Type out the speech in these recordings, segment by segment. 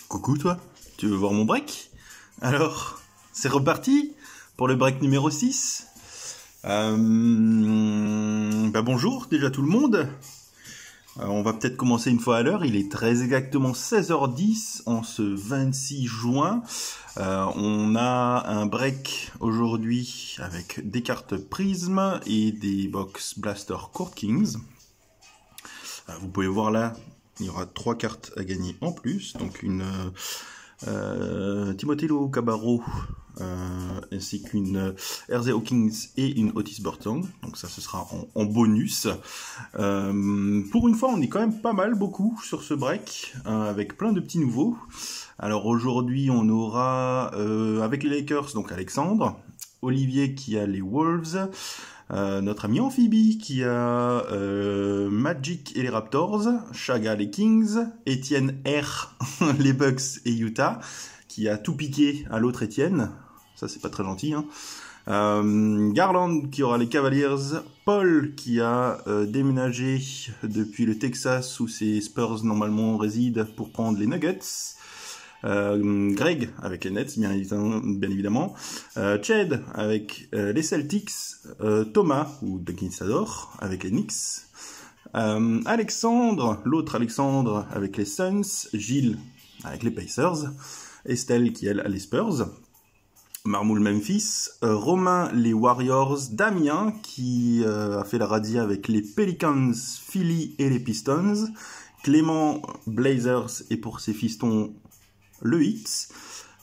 Coucou toi, tu veux voir mon break? Alors, c'est reparti pour le break numéro 6. Bonjour déjà tout le monde. On va peut-être commencer une fois à l'heure, il est très exactement 16h10 en ce 26 juin. On a un break aujourd'hui avec des cartes Prism et des box Blaster Court Kings. Vous pouvez voir là, il y aura 3 cartes à gagner en plus, donc une Timotelo Cabarro ainsi qu'une RZO Kings et une Otis Burton, donc ça ce sera en bonus. Pour une fois on est quand même pas mal, beaucoup sur ce break, avec plein de petits nouveaux. Alors aujourd'hui on aura avec les Lakers donc Alexandre, Olivier qui a les Wolves, notre ami Amphibie qui a Magic et les Raptors, Chaga les Kings, Étienne R les Bucks et Utah, qui a tout piqué à l'autre Étienne, ça c'est pas très gentil, hein. Garland qui aura les Cavaliers, Paul qui a déménagé depuis le Texas où ses Spurs normalement résident pour prendre les Nuggets, Greg avec les Nets bien évidemment, Ched avec les Celtics, Thomas ou The Conquistador avec les Knicks, Alexandre, l'autre Alexandre avec les Suns, Gilles avec les Pacers, Estelle qui elle a les Spurs, Marmoul Memphis, Romain les Warriors, Damien qui a fait la radia avec les Pelicans, Philly et les Pistons, Clément Blazers et pour ses fistons le X,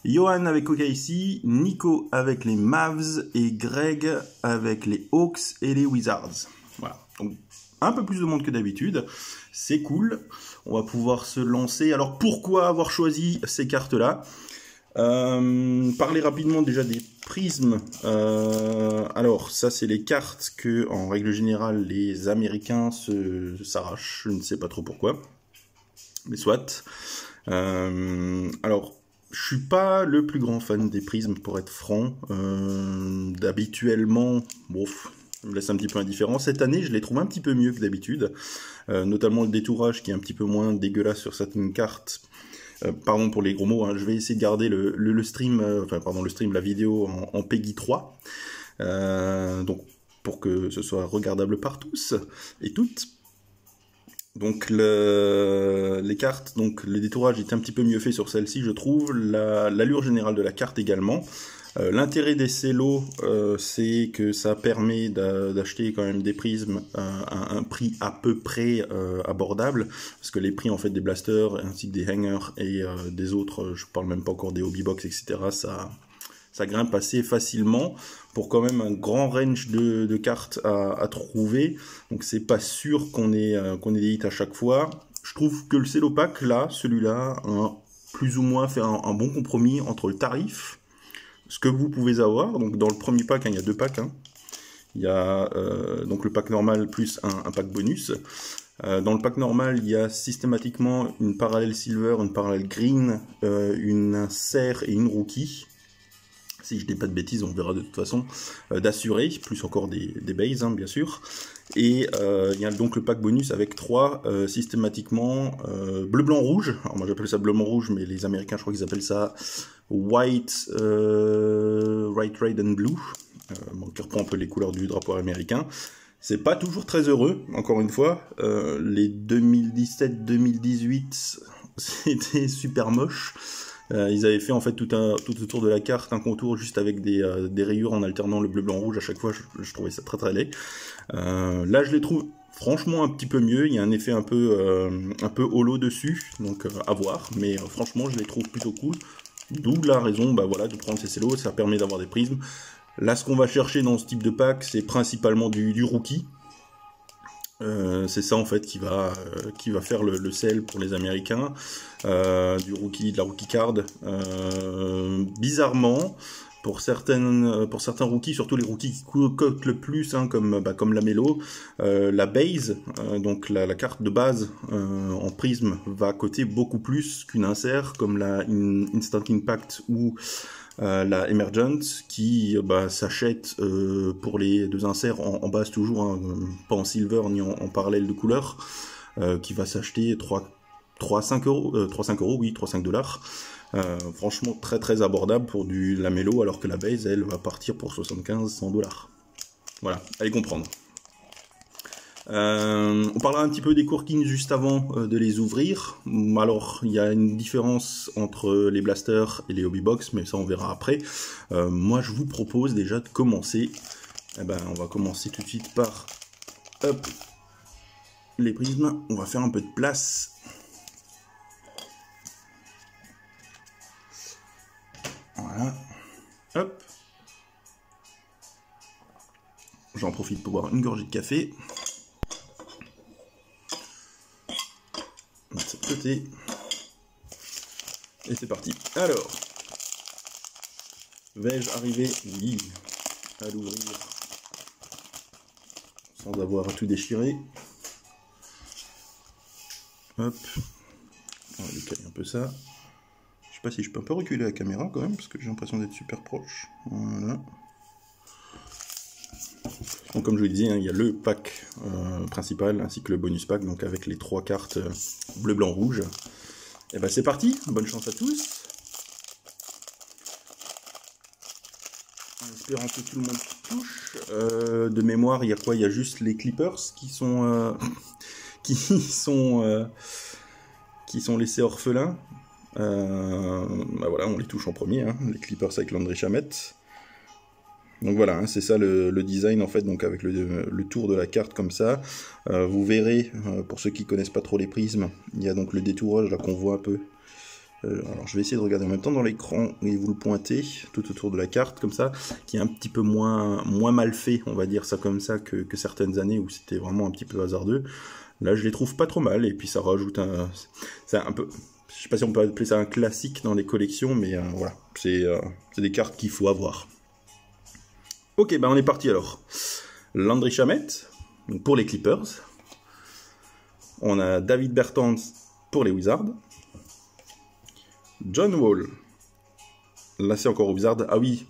Johan avec OKC, Nico avec les Mavs et Greg avec les Hawks et les Wizards. Voilà, donc un peu plus de monde que d'habitude, c'est cool, on va pouvoir se lancer. Alors pourquoi avoir choisi ces cartes-là? Parler rapidement déjà des prismes. Alors ça c'est les cartes que en règle générale les Américains s'arrachent, je ne sais pas trop pourquoi, mais soit. Alors, je suis pas le plus grand fan des prismes pour être franc. Habituellement, bon, ça me laisse un petit peu indifférent. Cette année, je les trouve un petit peu mieux que d'habitude, notamment le détourage qui est un petit peu moins dégueulasse sur certaines cartes. Pardon pour les gros mots, hein. Je vais essayer de garder le stream, la vidéo en PEGI 3, donc pour que ce soit regardable par tous et toutes. Donc les cartes, donc le détourage est un petit peu mieux fait sur celle-ci, je trouve. L'allure générale de la carte également. L'intérêt des cellos, c'est que ça permet d'acheter quand même des prismes à un prix à peu près abordable, parce que les prix en fait des blasters ainsi que des hangers et des autres, je parle même pas encore des hobby box, etc. Ça grimpe assez facilement pour quand même un grand range de cartes à trouver. Donc c'est pas sûr qu'on ait des hits à chaque fois. Je trouve que le cello pack là, celui-là, a plus ou moins fait un bon compromis entre le tarif, ce que vous pouvez avoir. Donc dans le premier pack, hein, il y a 2 packs. Hein. Il y a donc le pack normal plus un pack bonus. Dans le pack normal, il y a systématiquement une parallèle silver, une parallèle green, une insert et une rookie. Si je dis pas de bêtises, on verra de toute façon, d'assurer, plus encore des bases, hein, bien sûr. Et il y a donc le pack bonus avec 3 systématiquement bleu, blanc, rouge. Alors moi j'appelle ça bleu, blanc, rouge, mais les Américains je crois qu'ils appellent ça white, red and blue, qui reprend un peu les couleurs du drapeau américain. C'est pas toujours très heureux, encore une fois. Les 2017-2018, c'était super moche. Ils avaient fait en fait tout autour de la carte un contour juste avec des rayures en alternant le bleu, blanc, rouge à chaque fois. Je trouvais ça très très laid. Là, je les trouve franchement un petit peu mieux. Il y a un effet un peu holo dessus, donc à voir. Mais franchement, je les trouve plutôt cool. D'où la raison, voilà, de prendre ces cellos. Ça permet d'avoir des prismes. Là, ce qu'on va chercher dans ce type de pack, c'est principalement du rookie. C'est ça en fait qui va faire le sell pour les Américains, de la rookie card. Bizarrement, pour certains rookies, surtout les rookies qui cotent le plus, hein, comme la Melo, la base, donc la carte de base en prisme va coter beaucoup plus qu'une insert comme la Instant Impact ou la Emergent qui s'achète pour les 2 inserts en base toujours, hein, pas en silver ni en parallèle de couleur, qui va s'acheter 3 3-5 euros, 3-5 euros, oui, 3-5 dollars. Franchement, très très abordable pour du lamello, alors que la base, elle, va partir pour 75-100 dollars. Voilà, allez comprendre. On parlera un petit peu des corkings juste avant de les ouvrir. Alors, il y a une différence entre les blasters et les hobby box, mais ça on verra après. Moi, je vous propose déjà de commencer. Eh ben, on va commencer tout de suite par hop, les prismes. On va faire un peu de place. Voilà. Hop. J'en profite pour boire une gorgée de café. De ce côté. Et c'est parti. Alors, vais-je arriver, oui, à l'ouvrir sans avoir à tout déchirer? Hop. On va décaler un peu ça. Je sais pas si je peux un peu reculer la caméra quand même, parce que j'ai l'impression d'être super proche. Voilà. Donc comme je vous le disais, hein, il y a le pack principal ainsi que le bonus pack, donc avec les 3 cartes bleu, blanc, rouge. Et ben c'est parti, bonne chance à tous. En espérant que tout le monde touche. De mémoire, il y a quoi? Il y a juste les Clippers qui sont qui sont laissés orphelins. Bah voilà, on les touche en premier, hein, les Clippers avec Landry Shamet. Donc voilà, hein, c'est ça le design en fait, donc avec le tour de la carte comme ça. Vous verrez, pour ceux qui connaissent pas trop les prismes, il y a donc le détourage là qu'on voit un peu. Alors je vais essayer de regarder en même temps dans l'écran et vous le pointez tout autour de la carte comme ça, qui est un petit peu moins mal fait, on va dire ça comme ça, que certaines années où c'était vraiment un petit peu hasardeux. Là je les trouve pas trop mal, et puis ça rajoute c'est un peu, je sais pas si on peut appeler ça un classique dans les collections, mais voilà, c'est des cartes qu'il faut avoir. Ok, ben on est parti alors. Landry Shamet, pour les Clippers. On a David Bertans pour les Wizards. John Wall. Là c'est encore aux Wizards. Ah oui,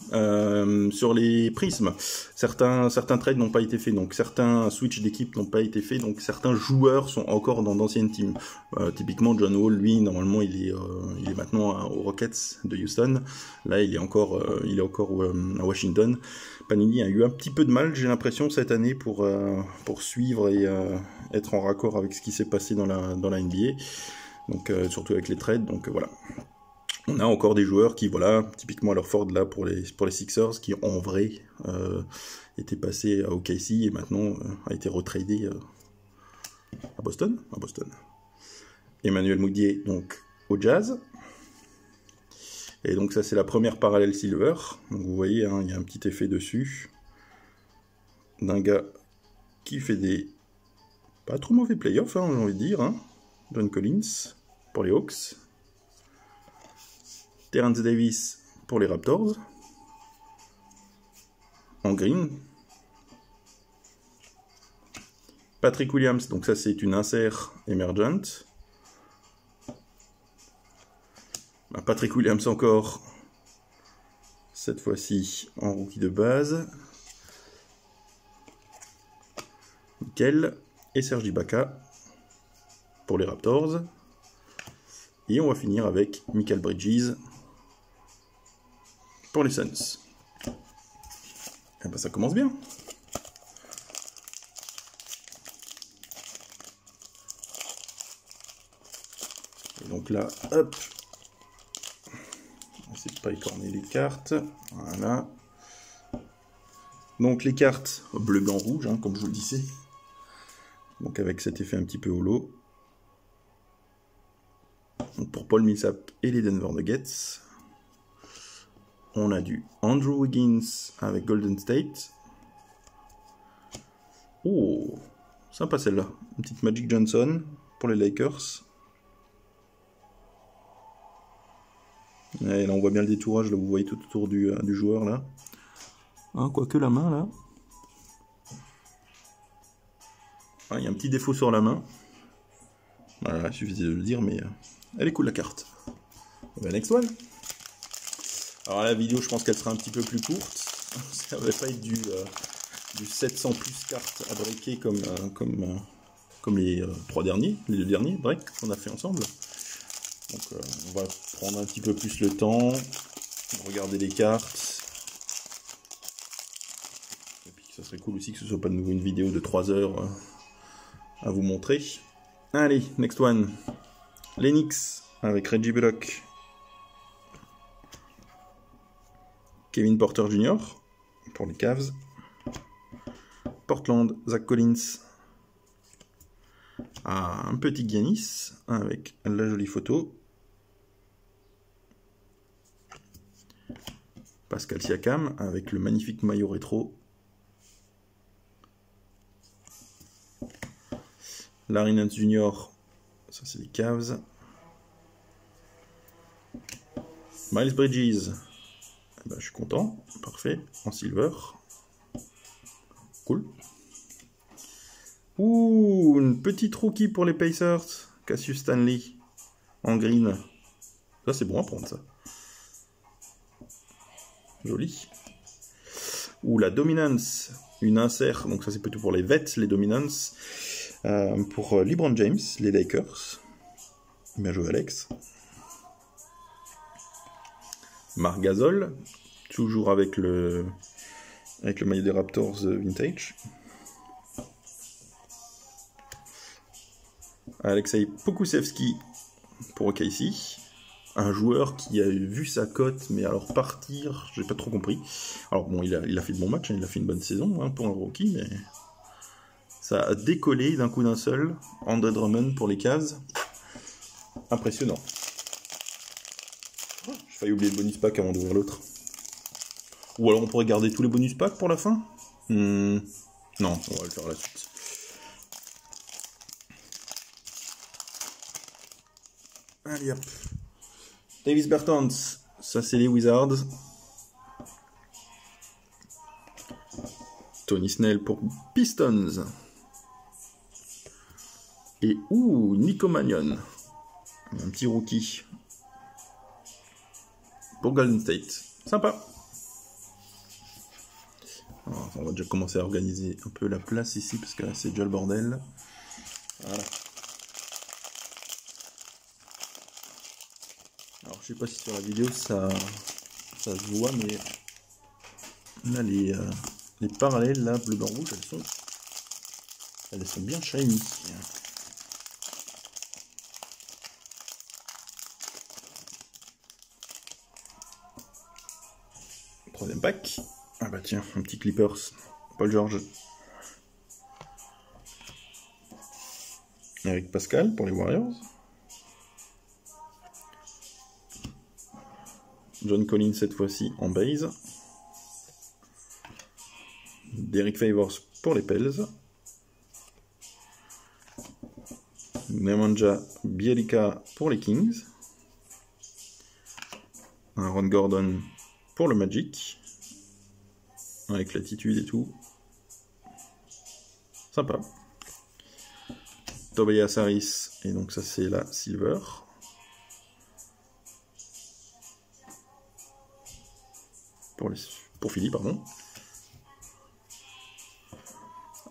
sur les prismes, certains trades n'ont pas été faits, donc certains switch d'équipe n'ont pas été faits, donc certains joueurs sont encore dans d'anciennes teams. Typiquement John Wall, lui, normalement il est maintenant aux Rockets de Houston. Là il est encore à Washington. Panini a eu un petit peu de mal, j'ai l'impression, cette année pour suivre et être en raccord avec ce qui s'est passé dans la NBA. Donc surtout avec les trades, donc voilà. On a encore des joueurs qui, voilà, typiquement leur Ford là pour les Sixers, qui en vrai étaient passés à OKC et maintenant a été retradé à Boston. Emmanuel Mudiay donc au Jazz. Et donc ça c'est la première parallèle silver. Donc vous voyez, hein, il y a un petit effet dessus d'un gars qui fait des pas trop mauvais playoffs, hein, j'ai envie de dire. Hein. John Collins pour les Hawks. Terrence Davis pour les Raptors. En green. Patrick Williams, donc ça c'est une insert emergent. Patrick Williams encore. Cette fois-ci en rookie de base. Nickel. Et Serge Ibaka pour les Raptors. Et on va finir avec Mikal Bridges pour les Suns. Et ben ça commence bien. Et donc là, hop, on essaie de pas écorner les cartes. Voilà. Donc les cartes bleu, blanc, rouge, hein, comme je vous le disais. Donc avec cet effet un petit peu holo. Donc pour Paul Millsap et les Denver Nuggets. On a du Andrew Wiggins avec Golden State. Oh, sympa celle-là. Une petite Magic Johnson pour les Lakers. Et là on voit bien le détourage, là vous voyez tout autour du joueur là. Hein, quoique la main là. Ah, il y a un petit défaut sur la main. Voilà, il suffisait de le dire, mais elle est cool la carte. Ben, next one. Alors la vidéo, je pense qu'elle sera un petit peu plus courte. Ça va pas être du 700 plus cartes à breaker comme les 3 derniers, les 2 derniers breaks qu'on a fait ensemble. Donc on va prendre un petit peu plus le temps, regarder les cartes. Et puis ça serait cool aussi que ce soit pas de nouveau une vidéo de 3 heures à vous montrer. Allez, next one. Lennox avec Reggie Bullock. Kevin Porter Jr. pour les Cavs. Portland, Zach Collins. Ah, un petit Giannis avec la jolie photo. Pascal Siakam avec le magnifique maillot rétro. Larry Nance Jr. Ça c'est les Cavs. Miles Bridges. Eh ben, je suis content. Parfait. En silver. Cool. Ouh, une petite rookie pour les Pacers. Cassius Stanley. En green. Ça, c'est bon à prendre, ça. Joli. Ouh, la Dominance. Une insert. Donc, ça, c'est plutôt pour les vets, les Dominance. Pour LeBron James, les Lakers. Bien joué, Alex. Marc Gasol. Toujours avec le maillot des Raptors vintage. Alexei Pokusevski pour OKC. Un joueur qui a vu sa cote, mais alors partir, j'ai pas trop compris. Alors bon, il a fait de bons matchs, hein, il a fait une bonne saison pour un rookie, mais ça a décollé d'un coup d'un seul. Andre Drummond pour les Cavs. Impressionnant. J'ai failli oublier le bonus pack avant d'ouvrir l'autre. Ou alors on pourrait garder tous les bonus packs pour la fin. Non, on va le faire à la suite. Allez hop. Davis Bertans, ça c'est les Wizards. Tony Snell pour Pistons. Et Nico Mannion. Un petit rookie. Pour Golden State. Sympa. Alors, on va déjà commencer à organiser un peu la place ici, parce que là c'est déjà le bordel. Voilà. Alors je sais pas si sur la vidéo ça se voit, mais là les parallèles, là, bleu, blanc, rouge, elles sont bien shiny. Troisième pack. Ah bah tiens, un petit Clippers. Paul George. Eric Pascal pour les Warriors. John Collins cette fois-ci en base. Derek Favors pour les Pels. Nemanja Bjelica pour les Kings. Aaron Gordon pour le Magic. Avec l'attitude et tout. Sympa. Tobias Harris. Et donc ça c'est la Silver. Pour Philly, pardon.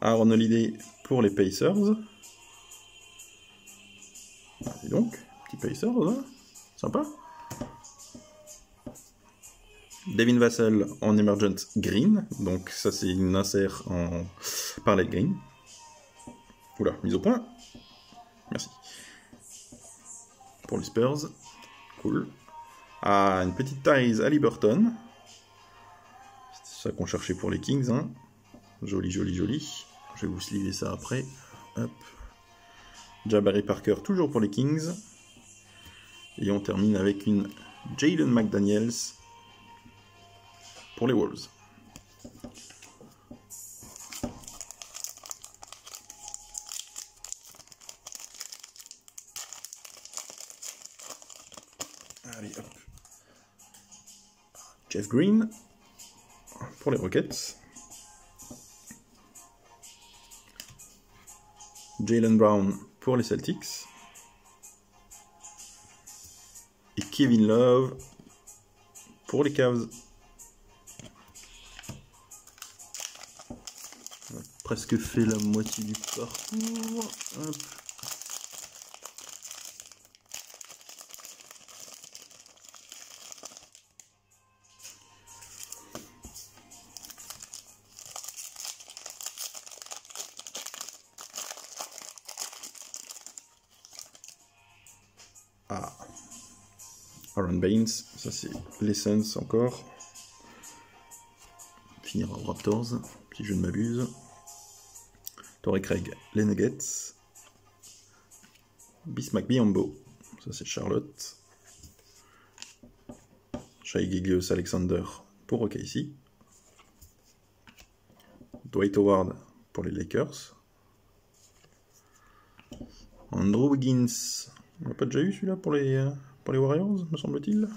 Aaron Holiday pour les Pacers. Et donc, petit Pacers, hein, sympa. Devin Vassell en Emergent Green. Donc ça c'est une insert en Parallel Green. Oula, mise au point. Merci. Pour les Spurs. Cool. Ah, une petite Tyrese Haliburton. C'est ça qu'on cherchait pour les Kings. Hein. Joli, joli, joli. Je vais vous sliver ça après. Hop. Jabari Parker toujours pour les Kings. Et on termine avec une Jalen McDaniels pour les Wolves. Allez, hop. Jeff Green pour les Rockets. Jaylen Brown pour les Celtics. Et Kevin Love pour les Cavs. On a presque fait la moitié du parcours. Hop. Ah. Aaron Baines, ça c'est les Suns encore. Finira aux Raptors, si je ne m'abuse. Torrey Craig, les Nuggets. Bismack Biyombo, ça c'est Charlotte. Shai Gilgeous-Alexander pour OKC. Dwight Howard pour les Lakers. Andrew Wiggins, on n'a pas déjà eu celui-là pour les Warriors, me semble-t-il.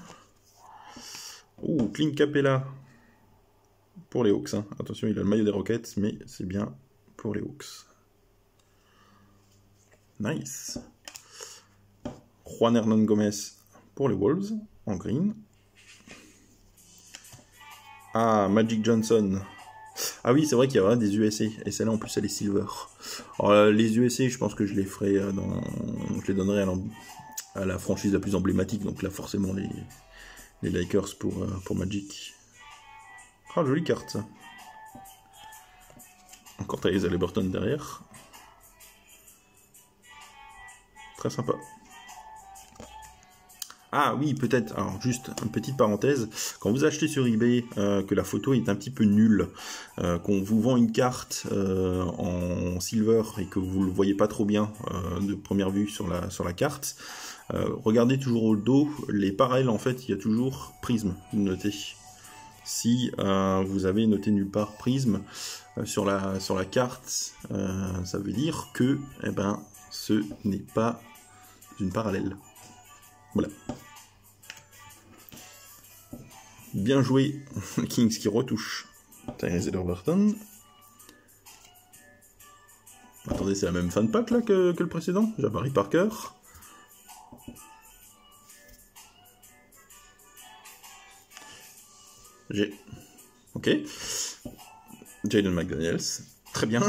Ouh, Clint Capella pour les Hawks. Hein. Attention, il a le maillot des Rockets, mais c'est bien pour les Hawks. Nice. Juan Hernan Gomez pour les Wolves, en green. Ah, Magic Johnson. Ah oui, c'est vrai qu'il y a des USA, et celle-là en plus elle est silver. Alors, les USA, je pense que je les ferai je les donnerai à la franchise la plus emblématique, donc là forcément les Lakers pour Magic. Ah, jolie carte ça. Encore Tyrese Haliburton derrière. Très sympa. Ah oui, peut-être, alors juste une petite parenthèse, quand vous achetez sur eBay que la photo est un petit peu nulle, qu'on vous vend une carte en silver et que vous ne le voyez pas trop bien de première vue sur la carte, regardez toujours au dos, les parallèles en fait, il y a toujours prisme noté. Si vous avez noté nulle part prisme sur la carte, ça veut dire que ce n'est pas une parallèle. Voilà. Bien joué, Kings qui retouche Tyrese Haliburton. Attendez, c'est la même fan pack là que le précédent, Jabari Parker. Ok. Jaden McDaniels. Très bien.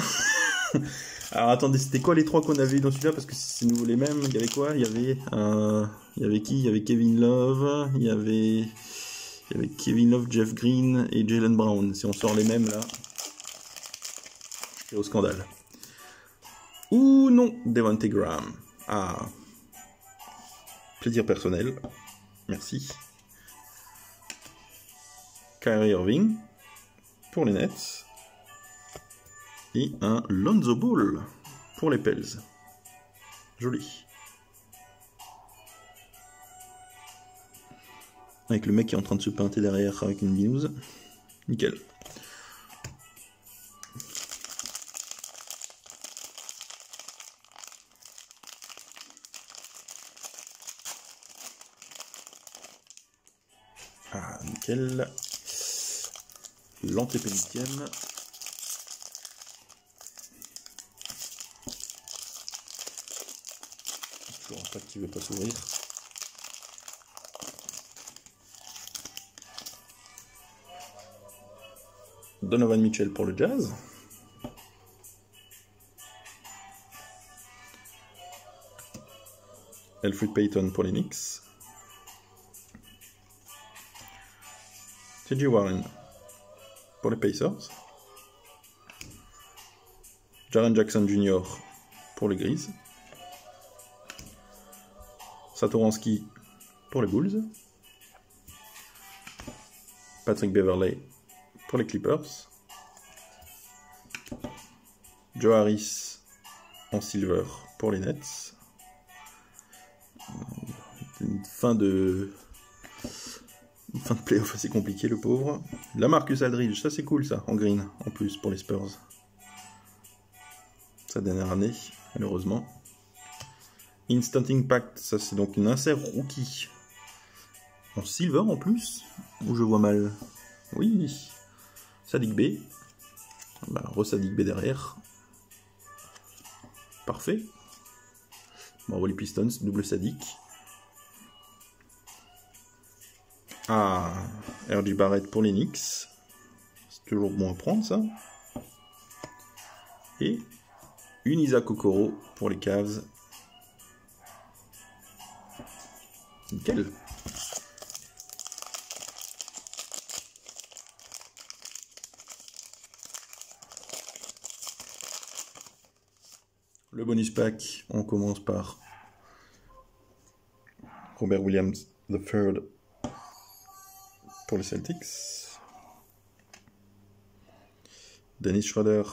Alors attendez, c'était quoi les trois qu'on avait eu dans celui-là? Parce que c'est nouveau les mêmes. Il y avait quoi? Il y avait qui? Il y avait Kevin Love. Il y avait Kevin Love, Jeff Green et Jaylen Brown. Si on sort les mêmes là, c'est au scandale. Ou non, Devontae Graham. Ah. Plaisir personnel. Merci. Kyrie Irving pour les Nets. Et un Lonzo Ball pour les Pels. Joli. Avec le mec qui est en train de se peinter derrière avec une binouse. Nickel. Ah, nickel. L'antépénultième. Toujours un pack qui ne veut pas s'ouvrir. Donovan Mitchell pour le Jazz. Elfrid Payton pour les Knicks. T.J. Warren pour les Pacers. Jaren Jackson Jr. pour les Grizzlies. Satoransky pour les Bulls. Patrick Beverley pour les Clippers. Joe Harris en silver pour les Nets. Une fin de playoff assez compliquée, le pauvre. LaMarcus Aldridge, ça c'est cool ça, en green, en plus pour les Spurs. Sa dernière année, malheureusement. Instant Impact, ça c'est donc une insert rookie. En silver en plus, ou je vois mal? Oui, Saddiq Bey. Re-Saddiq Bey derrière. Parfait. Bravo les Pistons, double Saddiq. Ah, R.J. Barrett pour les Knicks. C'est toujours bon à prendre ça. Et une Isaac Okoro pour les Cavs. Nickel. Le bonus pack, on commence par Robert Williams III pour les Celtics. Dennis Schroeder,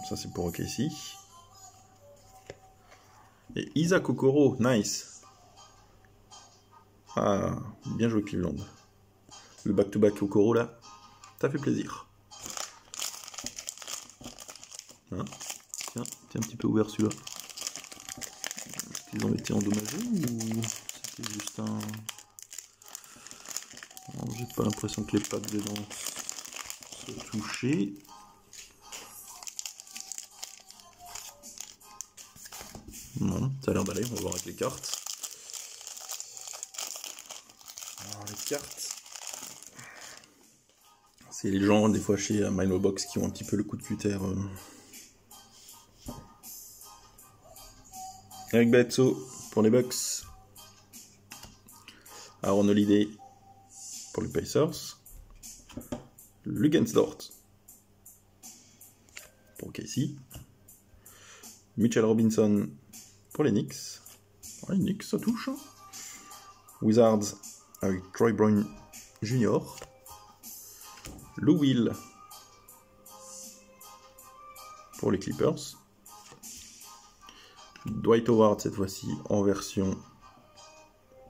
ça c'est pour OKC. Et Isaac Okoro, nice. Ah, bien joué Cleveland. Le back-to-back Okoro là, ça fait plaisir. Hein, tiens, c'est un petit peu ouvert celui-là. Ils ont été endommagés ou c'était juste un... J'ai pas l'impression que les pattes dedans se touchaient. Non, ça a l'air d'aller, on va voir avec les cartes. Alors les cartes, c'est les gens des fois chez Milo Box qui ont un petit peu le coup de cutter. Eric Bledsoe pour les Bucks. Aaron Holiday pour les Pacers. Luguentz-Dort pour Casey. Mitchell Robinson pour les Knicks. Ouais, les Knicks, ça touche. Wizards avec Troy Brown Jr. Lou Will pour les Clippers. Dwight Howard cette fois-ci en version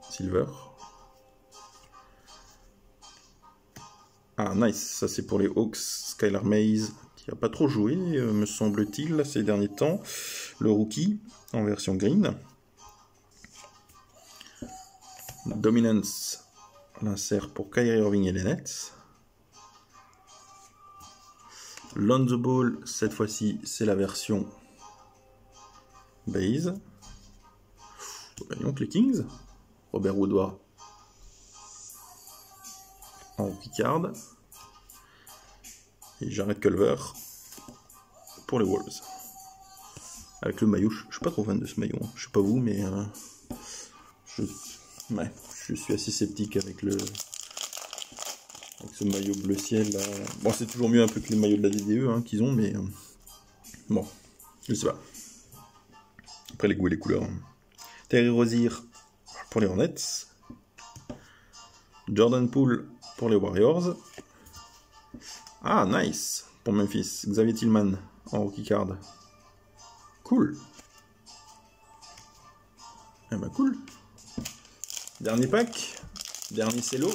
silver. Ah nice, ça c'est pour les Hawks. Skylar Mays qui n'a pas trop joué me semble-t-il ces derniers temps. Le rookie en version green. Dominance, l'insert pour Kyrie Irving et les Nets. Lonzo Ball, cette fois-ci, c'est la version base. Voyons que les Kings. Robert Woodward en rookie card. Et Jared Culver pour les Wolves. Avec le maillot, je suis pas trop fan de ce maillot. Hein. Je sais pas vous, mais je suis assez sceptique avec ce maillot bleu ciel là. Bon, c'est toujours mieux un peu que les maillots de la DDE hein, qu'ils ont, mais bon, je sais pas. Après les goûts et les couleurs. Terry Rozier pour les Hornets. Jordan Poole pour les Warriors. Ah, nice pour Memphis. Xavier Tillman en rookie card. Cool. Eh ben cool. Dernier pack. Dernier cello.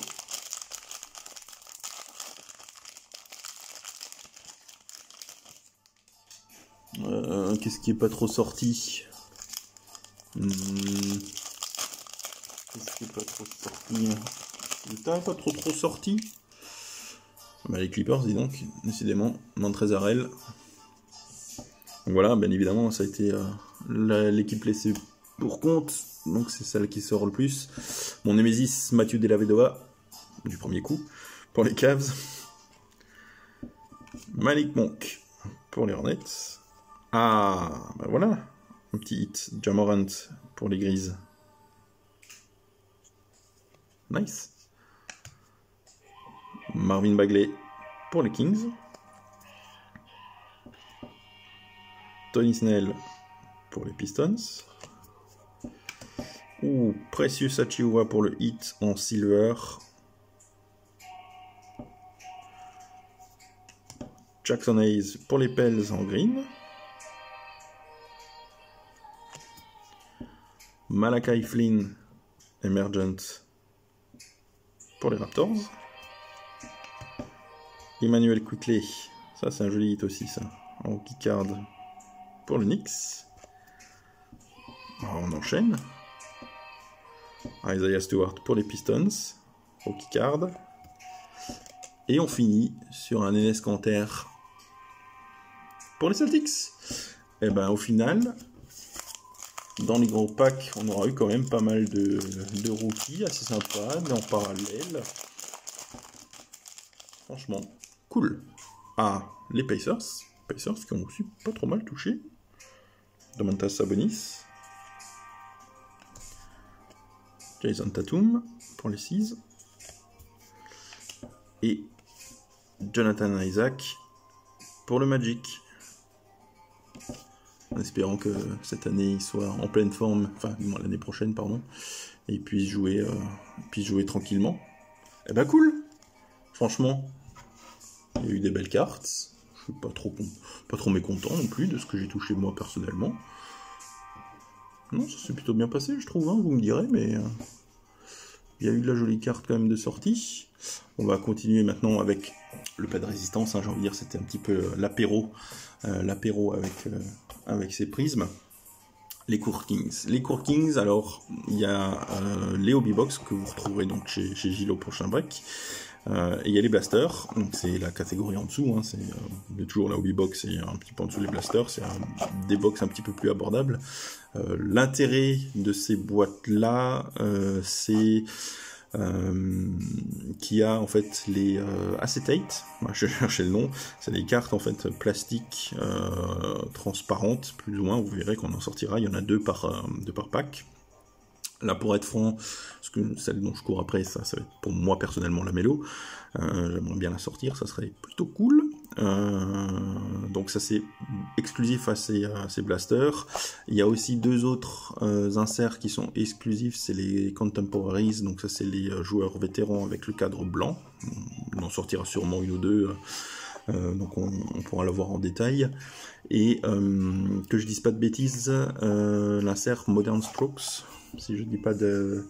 Qu'est-ce qui est pas trop sorti? Qu'est-ce qui est pas trop sorti? Le tas est pas trop sorti? Bah, les Clippers, dis donc, décidément, Montrezl. Donc voilà, bien évidemment, ça a été l'équipe laissée pour compte, donc c'est celle qui sort le plus. Mon Némésis, Mathieu Della du premier coup, pour les Cavs. Malik Monk pour les Hornets. Ah, bah voilà, un petit hit. Ja Morant pour les Grises. Nice. Marvin Bagley pour les Kings. Tony Snell pour les Pistons. Ou Precious Achiuwa pour le Heat en silver. Jackson Hayes pour les Pels en green. Malachi Flynn Emergent pour les Raptors. Emmanuel Quickley, ça c'est un joli hit aussi ça, en rookie card pour le Knicks. Alors, on enchaîne. Isaiah Stewart pour les Pistons, rookie card. Et on finit sur un Enes Kanter pour les Celtics. Et ben au final, dans les gros packs, on aura eu quand même pas mal de rookies assez sympas, mais en parallèle. Franchement, cool. Ah, les Pacers qui ont aussi pas trop mal touché. Domantas Sabonis. Jason Tatum pour les Seas. Et Jonathan Isaac pour le Magic. en espérant que cette année il soit en pleine forme, enfin du moins l'année prochaine, pardon, et puisse jouer tranquillement. Eh ben cool, franchement, il y a eu des belles cartes, je suis pas trop mécontent non plus de ce que j'ai touché moi personnellement. Non, ça s'est plutôt bien passé, je trouve, hein, vous me direz, mais il y a eu de la jolie carte quand même de sortie. On va continuer maintenant avec le pas de résistance, hein, j'ai envie de dire, c'était un petit peu l'apéro avec ces prismes. Les Court Kings. Les Court Kings, alors, il y a les Hobby Box que vous retrouverez donc chez Gilles au prochain break. Et il y a les blasters, donc c'est la catégorie en dessous, hein, c'est toujours la Hobby Box et un petit peu en dessous les blasters, c'est des box un petit peu plus abordables. L'intérêt de ces boîtes-là, c'est qui a en fait les acétates, je cherchais le nom, c'est des cartes en fait plastiques transparentes, plus ou moins, vous verrez qu'on en sortira, il y en a deux par pack. Là, pour être franc, parce que celle dont je cours après, ça va être pour moi personnellement la mélo. J'aimerais bien la sortir, ça serait plutôt cool. Donc ça c'est exclusif à ces blasters. Il y a aussi deux autres inserts qui sont exclusifs, c'est les Contemporaries, donc ça c'est les joueurs vétérans avec le cadre blanc. On en sortira sûrement une ou deux, donc on pourra la voir en détail. Et que je dise pas de bêtises, l'insert Modern Strokes, si je dis pas de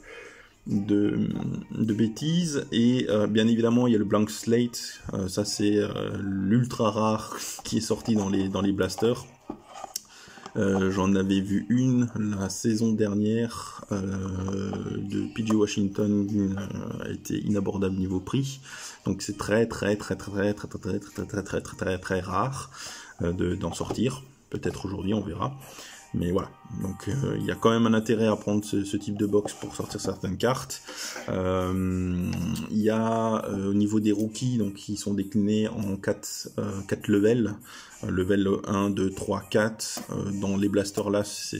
bêtises, et bien évidemment il y a le Blank Slate, ça c'est l'ultra rare qui est sorti dans les blasters. J'en avais vu une la saison dernière de PG Washington, a été inabordable niveau prix, donc c'est très rare d'en sortir, peut-être aujourd'hui on verra. Mais voilà, donc il y a quand même un intérêt à prendre ce type de box pour sortir certaines cartes. Il y a au niveau des rookies, donc qui sont déclinés en 4 levels. Level 1, 2, 3, 4. Dans les blasters là, c'est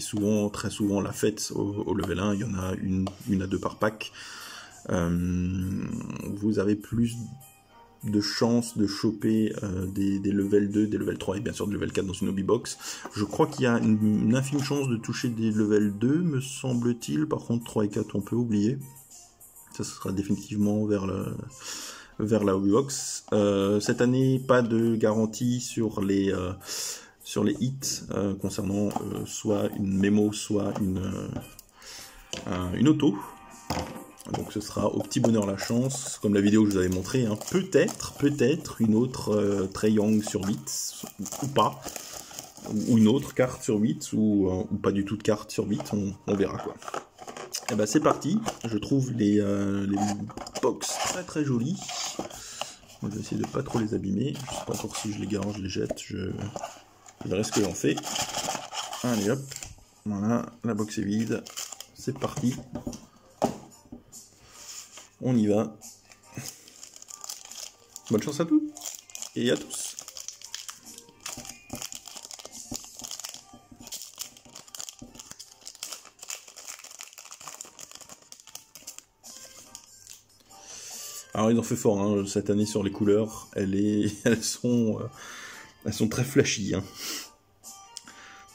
très souvent la fête au level 1. Il y en a une à deux par pack. Vous avez plus de chances de choper des level 2, des level 3 et bien sûr des level 4 dans une hobby box. Je crois qu'il y a une infime chance de toucher des level 2, me semble-t-il. Par contre 3 et 4 on peut oublier. Ça sera définitivement vers la hobby box. Cette année, pas de garantie sur les hits concernant soit une mémo, soit une auto. Donc ce sera au petit bonheur la chance, comme la vidéo que je vous avais montré, hein. Peut-être une autre Trae Young sur 8, ou pas, ou une autre carte sur 8, ou pas du tout de carte sur 8, on verra quoi. Et ben c'est parti, je trouve les box très jolies. Moi, je vais essayer de pas trop les abîmer, je sais pas encore si je les garde, je les jette, je verrai ce que j'en fais. Allez hop, voilà, la box est vide, c'est parti. On y va. Bonne chance à tous et à tous. Alors ils ont fait fort hein, cette année sur les couleurs. Elles sont très flashy. Hein.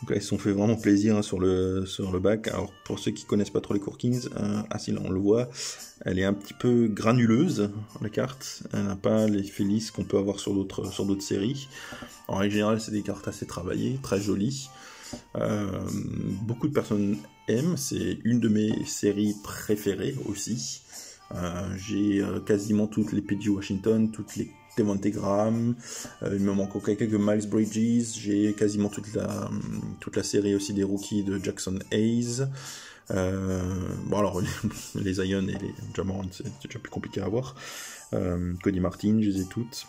Donc là, ils se sont fait vraiment plaisir hein, sur le bac. Alors pour ceux qui connaissent pas trop les Court Kings, si là on le voit, elle est un petit peu granuleuse la carte. Elle n'a pas l'effet lisse qu'on peut avoir sur d'autres séries. En règle générale, c'est des cartes assez travaillées, très jolies. Beaucoup de personnes aiment. C'est une de mes séries préférées aussi. J'ai quasiment toutes les PG Washington, toutes les Devonte Graham, il me manque encore quelques Miles Bridges, j'ai quasiment toute la série aussi des rookies de Jackson Hayes. Bon alors les Zion et les Jamorant c'est déjà plus compliqué à avoir. Cody Martin, je les ai toutes.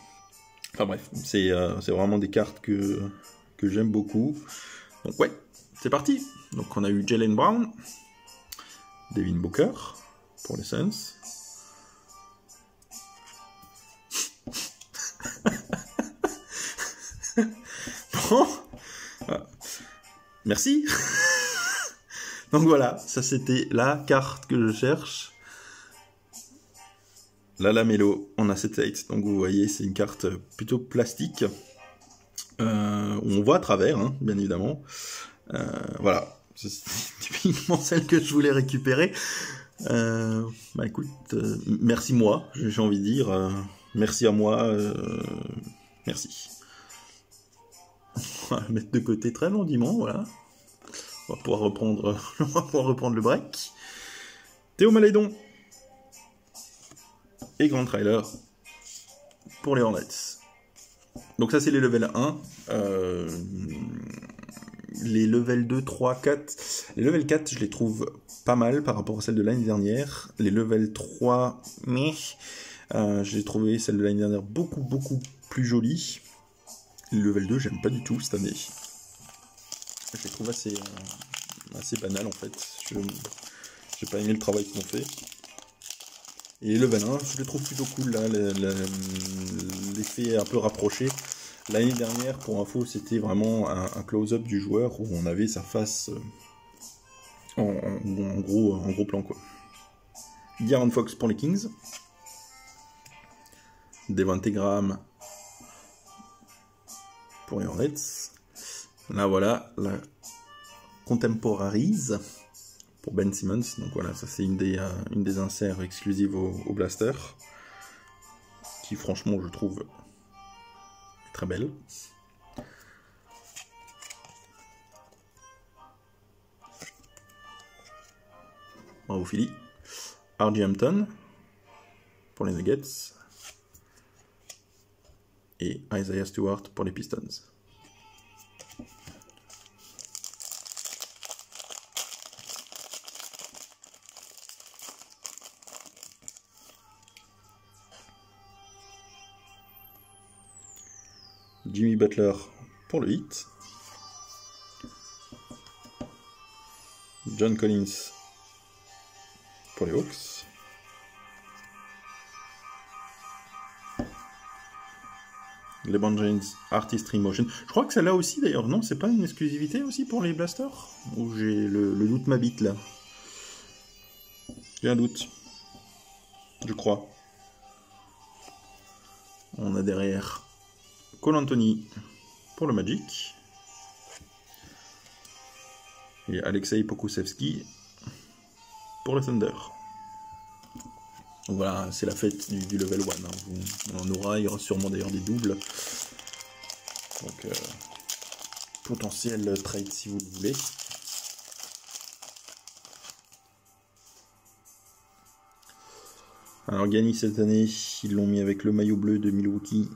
Enfin bref, c'est vraiment des cartes que j'aime beaucoup. Donc ouais, c'est parti. Donc on a eu Jaylen Brown, Devin Booker pour les Suns. Bon, merci. Donc voilà, ça c'était la carte que je cherche. La Lamelo en acetate. Donc vous voyez, c'est une carte plutôt plastique. On voit à travers, hein, bien évidemment. Voilà, c'est typiquement celle que je voulais récupérer. Bah écoute, merci moi, j'ai envie de dire. Merci à moi, merci. On va la mettre de côté très longtemps, voilà. On va pouvoir reprendre le break. Théo Malédon et Grand Trailer pour les Hornets. Donc ça c'est les level 1. Les level 2, 3, 4. Les level 4, je les trouve pas mal par rapport à celles de l'année dernière. Les level 3, mais j'ai trouvé celle de l'année dernière beaucoup plus jolie. Les level 2, j'aime pas du tout cette année. Je les trouve assez banal en fait. J'ai pas aimé le travail qu'ils ont fait. Et les level 1, je les trouve plutôt cool là. L'effet un peu rapproché. L'année dernière, pour info, c'était vraiment un close-up du joueur où on avait sa face en gros plan, quoi. De'Aaron Fox pour les Kings. Devonte Graham pour les Hornets. Là, voilà, la Contemporaries pour Ben Simmons. Donc voilà, ça c'est une des inserts exclusives au Blaster. Qui, franchement, je trouve très belle. Bravo Philly. R.J. Hampton pour les Nuggets. Et Isaiah Stewart pour les Pistons. Jimmy Butler pour le Heat. John Collins pour les Hawks. LeBron James Artistry Motion. Je crois que celle-là aussi d'ailleurs, non, c'est pas une exclusivité aussi pour les Blasters? Ou j'ai le doute m'habite là. J'ai un doute. Je crois. On a derrière Cole Anthony pour le Magic. Et Alexei Pokusevski pour le Thunder. Donc voilà, c'est la fête du level 1. Hein. On en aura, il y aura sûrement d'ailleurs des doubles. Donc, potentiel trade si vous le voulez. Alors, Giannis cette année, ils l'ont mis avec le maillot bleu de Milwaukee.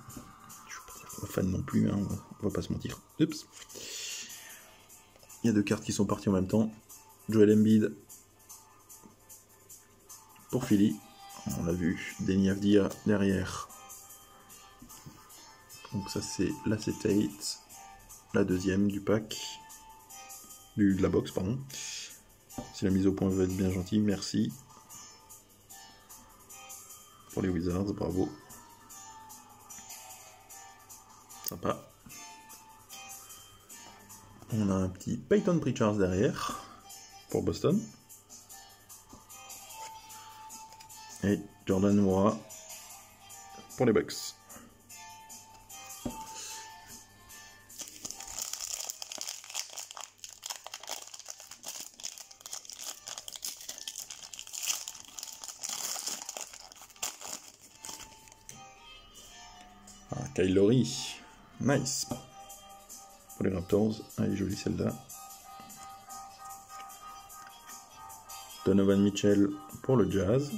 Je ne suis pas fan non plus, hein, on va pas se mentir. Oups. Il y a deux cartes qui sont parties en même temps. Joel Embiid pour Philly. On l'a vu, Deni Avdija derrière. Donc ça c'est l'acetate, la deuxième du pack, de la box pardon. Si la mise au point veut être bien gentille, merci. Pour les Wizards, bravo. Sympa. On a un petit Peyton Pritchard derrière, pour Boston. Et Jordan Nwora pour les Bucks. Ah, Kyle Lowry, nice. Pour les Raptors, elle est jolie celle-là. Donovan Mitchell pour le Jazz.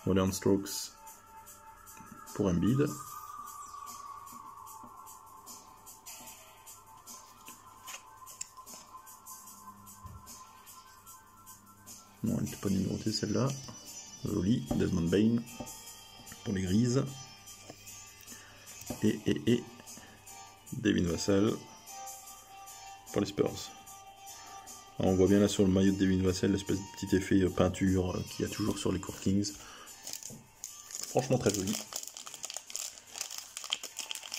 Modern Strokes pour Embiid. Non, elle n'était pas numérotée celle-là. Jolie. Desmond Bane pour les Grises. Et Devin Vassell pour les Spurs. Alors on voit bien là sur le maillot de Devin Vassell l'espèce de petit effet peinture qu'il y a toujours sur les Court Kings. Franchement très joli.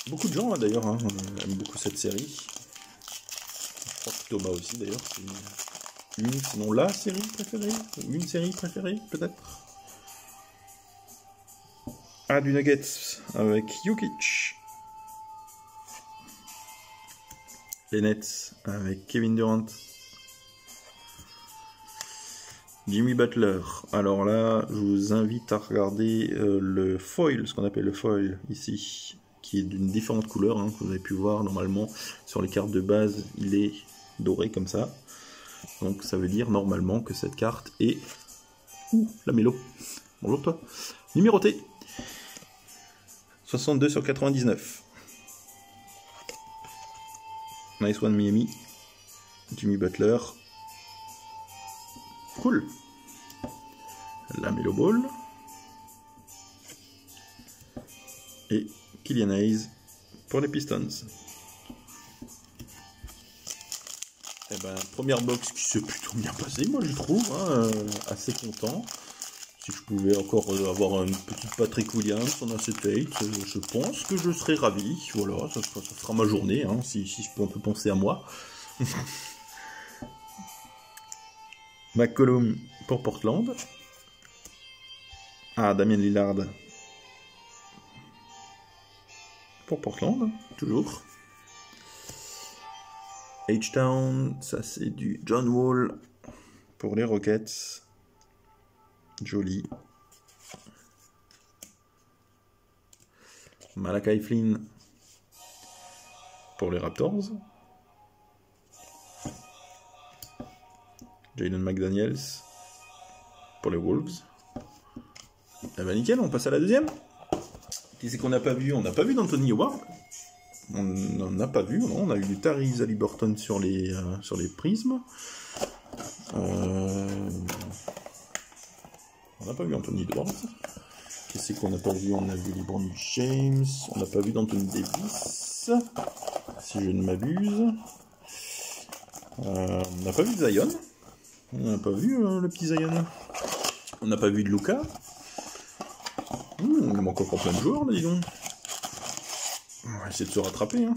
Beaucoup de gens d'ailleurs hein, aiment beaucoup cette série. Je crois que Thomas aussi d'ailleurs. C'est une, sinon la série préférée. Une série préférée peut-être. Ah, du Nuggets avec Jokic. Les Nets avec Kevin Durant. Jimmy Butler. Alors là, je vous invite à regarder le foil, ce qu'on appelle le foil ici, qui est d'une différente couleur, hein, que vous avez pu voir normalement sur les cartes de base, il est doré comme ça. Donc ça veut dire normalement que cette carte est... Ouh, la mélo. Bonjour toi. Numéroté. 62 sur 99. Nice one Miami. Jimmy Butler. Cool. La Melo Ball. Et Killian Hayes pour les Pistons. Et ben, première box qui s'est plutôt bien passée, moi je trouve, hein, assez content. Si je pouvais encore avoir une petite Patrick Williams en acetate, je pense que je serais ravi. Voilà, ça fera ma journée, hein, si je peux un peu penser à moi. McCollum pour Portland. Ah, Damian Lillard pour Portland, toujours. H-Town, ça c'est du John Wall pour les Rockets. Joli. Malachi Flynn pour les Raptors. Jaden McDaniels pour les Wolves. Eh ben nickel, on passe à la deuxième. Qui c'est qu'on n'a pas vu? On n'a pas vu d'Anthony Howard. On n'en a pas vu, non. On a eu du Tyrese Haliburton sur les prismes. On n'a pas vu Anthony Edwards. Qu'est-ce qu'on n'a pas vu? On a vu LeBron James. On n'a pas vu d'Anthony Davis. Si je ne m'abuse. On n'a pas vu de Zion. On n'a pas vu le petit Zion. On n'a pas vu de Luka. Il manque encore plein de joueurs là, dis donc. On va essayer de se rattraper. Hein.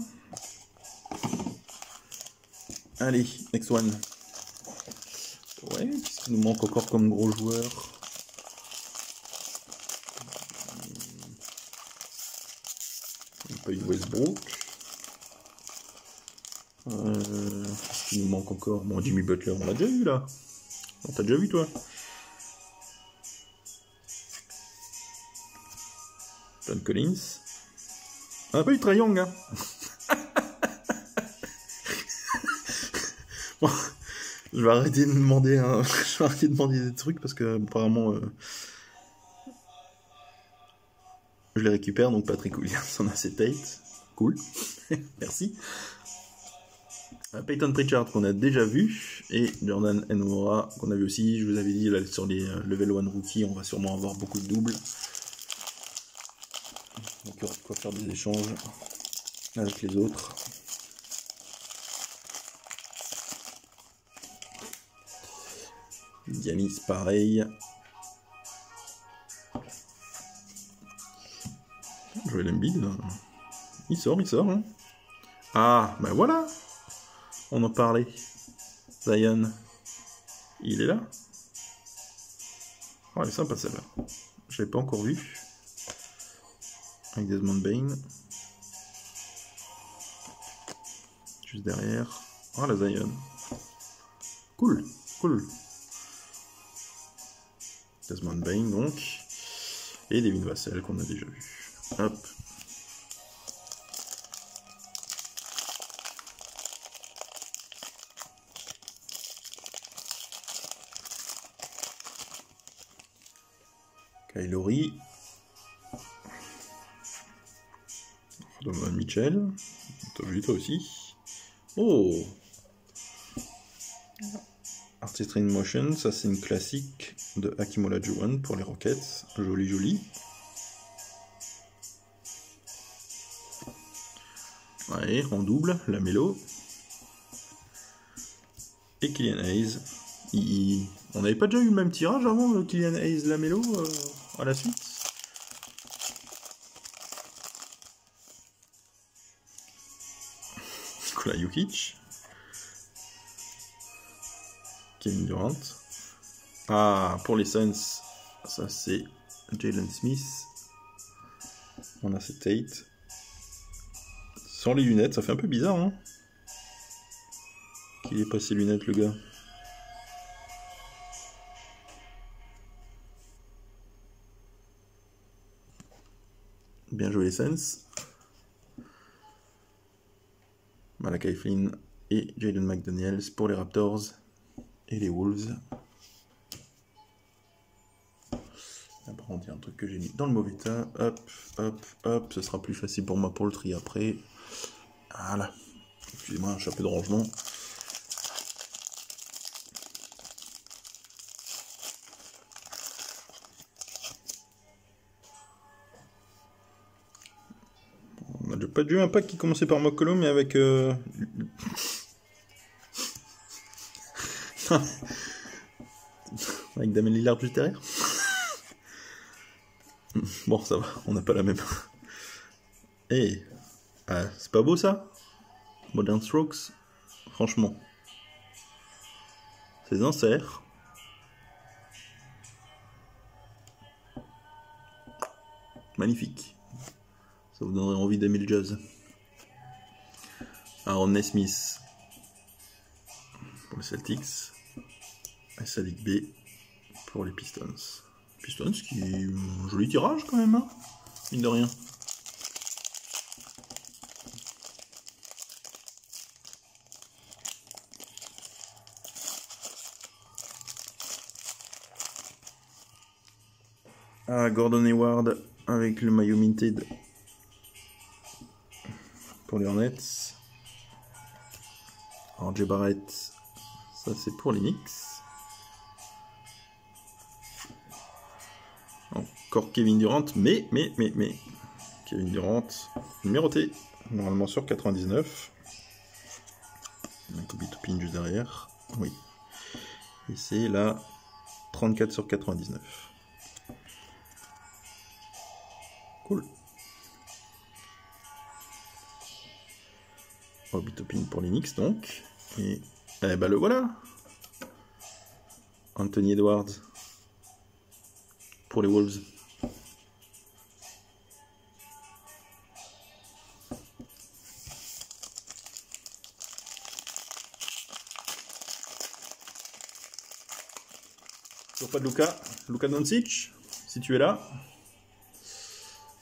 Allez, next one. Ouais, qu'est-ce qu'il nous manque encore comme gros joueur? On n'a pas eu de Westbrook. Qu'est-ce qu'il nous manque encore? Bon, Jimmy Butler, on l'a déjà vu là. On t'a déjà vu toi? John Collins. On n'a pas eu Trae Young, hein. Bon, je vais arrêter de demander, je vais arrêter de demander des trucs parce que apparemment je les récupère. Donc Patrick Williams en acetate, cool, merci. Peyton Pritchard qu'on a déjà vu et Jordan Nwora qu'on a vu aussi. Je vous avais dit là, sur les level 1 rookie, on va sûrement avoir beaucoup de doubles. Donc il y aura de quoi faire des échanges avec les autres. Giannis pareil. Joel Embiid, il sort. Hein. Ah, ben voilà. On en parlait. Zion, il est là. Oh, elle est sympa celle-là. Je l'ai pas encore vu. Avec Desmond Bain. Juste derrière. Oh, la Zion. Cool. Desmond Bain, donc. Et Devin Vassell, qu'on a déjà vu. Hop. Kylori. Donovan Mitchell. T'as vu toi aussi? Oh! Artistry in Motion, ça c'est une classique de Hakeem Olajuwon pour les Rockets. Joli. Ouais, en double, la Melo. Et Killian Hayes. On n'avait pas déjà eu le même tirage avant, Killian Hayes, la Melo, à la suite? Nikola Jokic. Kevin Durant. Ah, pour les Suns, ça c'est Jalen Smith. On a cette Tate. Sans les lunettes, ça fait un peu bizarre, hein. Qu'il ait pas ses lunettes, le gars. Bien joué les Sens. Malachi Flynn et Jaden McDaniels pour les Raptors et les Wolves. Là, par contre, il y a un truc que j'ai mis dans le mauvais tas. Hop, hop, hop. Ce sera plus facile pour moi pour le tri après. Voilà. Excusez-moi, un chapeau de rangement. On a déjà pas vu un pack qui commençait par McCollum mais avec... avec Damien Lillard juste derrière. Bon, ça va, on n'a pas la même. Et c'est pas beau ça? Modern Strokes, franchement. Ces inserts. Magnifique. Ça vous donnerait envie d'aimer le jazz. Aaron Nesmith pour les Celtics. Et Sadiq B pour les Pistons. Pistons qui un joli tirage quand même, hein, mine de rien. Gordon Hayward avec le maillot minted pour les Hornets. RJ Barrett, ça c'est pour les Knicks. Encore Kevin Durant, mais Kevin Durant, numéroté, normalement sur 99. Un Kobe Toppin juste derrière, oui. Et c'est la 34 sur 99. Cool. Kobe Toppin pour les Knicks donc. Et ben le voilà. Anthony Edwards pour les Wolves. Toujours pas de Luka Doncic, si tu es là.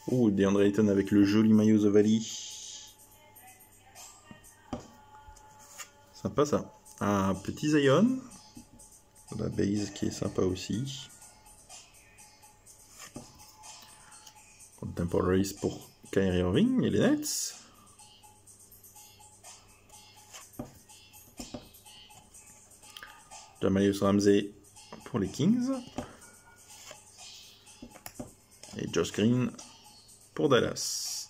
Oh, DeAndre Ayton avec le joli maillot The Valley. Sympa ça. Un petit Zion. La base qui est sympa aussi. Contemporaries pour Kyrie Irving et les Nets. Jamarius Ramsey pour les Kings. Et Josh Green pour Dallas.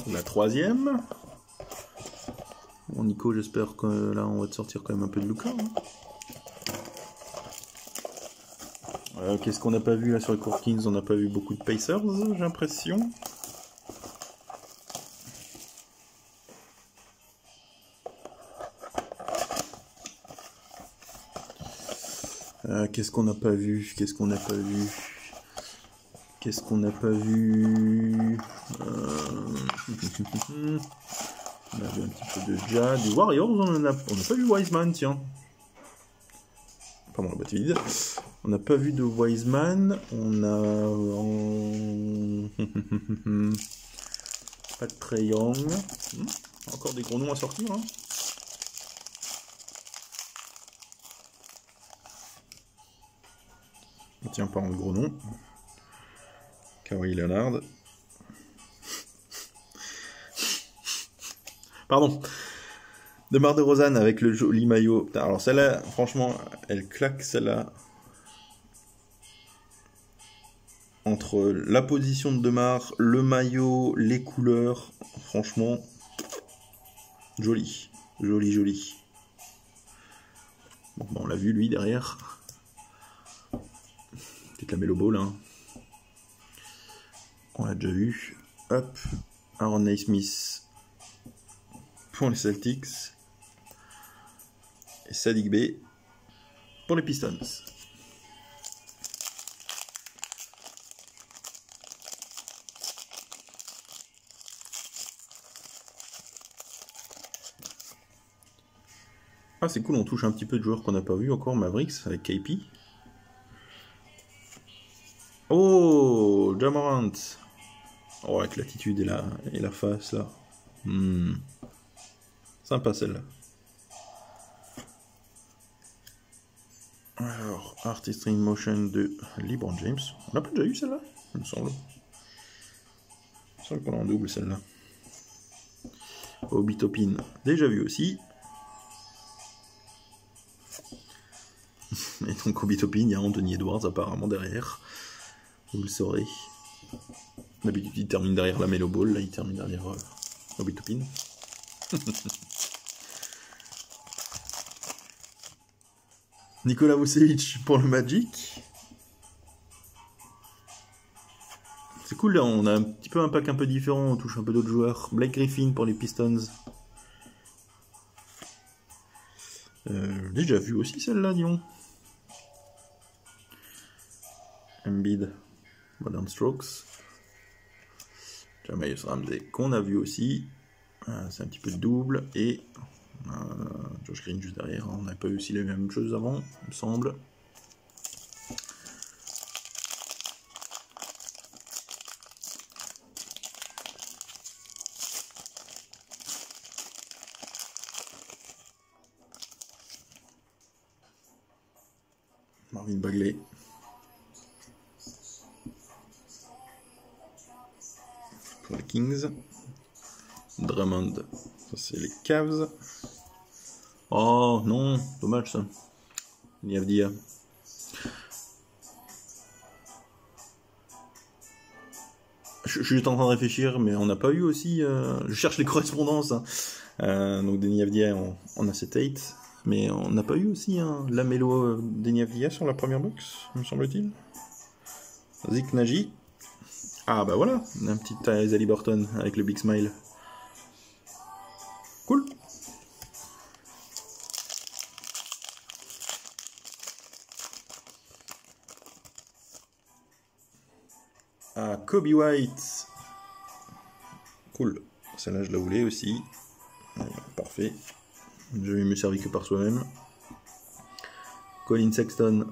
La troisième. Bon Nico, j'espère que là on va te sortir quand même un peu de Luka. Hein. Qu'est-ce qu'on n'a pas vu là sur les Court Kings? On n'a pas vu beaucoup de Pacers, j'ai l'impression. Qu'est-ce qu'on n'a pas vu? Qu'est-ce qu'on n'a pas vu? Qu'est-ce qu'on n'a pas vu? On a vu un petit peu de Ja, des Warriors, on n'a pas vu Wiseman, tiens. Pardon, la boîte est vide. On n'a pas vu de Wiseman, on a... pas de Trae Young. Encore des gros noms à sortir, hein. Tiens, pas en gros nom. Kawhi Leonard. Pardon. DeMar DeRozan avec le joli maillot. Alors celle-là, franchement, elle claque celle-là. Entre la position de DeMar, le maillot, les couleurs, franchement, joli. Joli, joli. Bon, on l'a vu, lui, derrière. Peut-être la Melo Ball, hein. On l'a déjà vu. Hop. Aaron Nesmith pour les Celtics. Et Sadiq B pour les Pistons. Ah, c'est cool, on touche un petit peu de joueurs qu'on n'a pas vu encore, Mavericks avec KP. Oh, Ja Morant. Oh, avec l'attitude et la face là. Sympa celle-là. Alors, Artistry in Motion de LeBron James. On n'a pas déjà eu celle-là, il me semble. Il me semble qu'on a en double celle-là. Obi Toppin, déjà vu aussi. Et donc Obi Toppin, il y a Anthony Edwards apparemment derrière. Vous le saurez. D'habitude, il termine derrière la Melo Ball, là il termine derrière Obi Toppin. Nikola Vucevic pour le Magic. C'est cool, là, on a un petit peu un pack un peu différent, on touche un peu d'autres joueurs. Blake Griffin pour les Pistons. Déjà vu aussi celle-là, disons. Embiid, Modern Strokes. Jamaïus Ramsey qu'on a vu aussi. C'est un petit peu de double. Et Josh Green juste derrière. On n'a pas eu aussi les mêmes choses avant, il me semble. Marvin Bagley. Pour les Kings. Drummond. Ça c'est les Cavs. Oh non, dommage ça. Niavdia. Je suis juste en train de réfléchir, mais on n'a pas eu aussi. Je cherche les correspondances. Hein. Donc des Niavdia en acetate. Mais on n'a pas eu aussi un Lamelo des Niavdia sur la première box, me semble-t-il. Zik Nagy. Ah bah voilà, un petit Tyrese Haliburton avec le Big Smile. Cool. Ah, Kobe White. Cool. Celle-là, je la voulais aussi. Parfait. Je vais me servir que par soi-même. Colin Sexton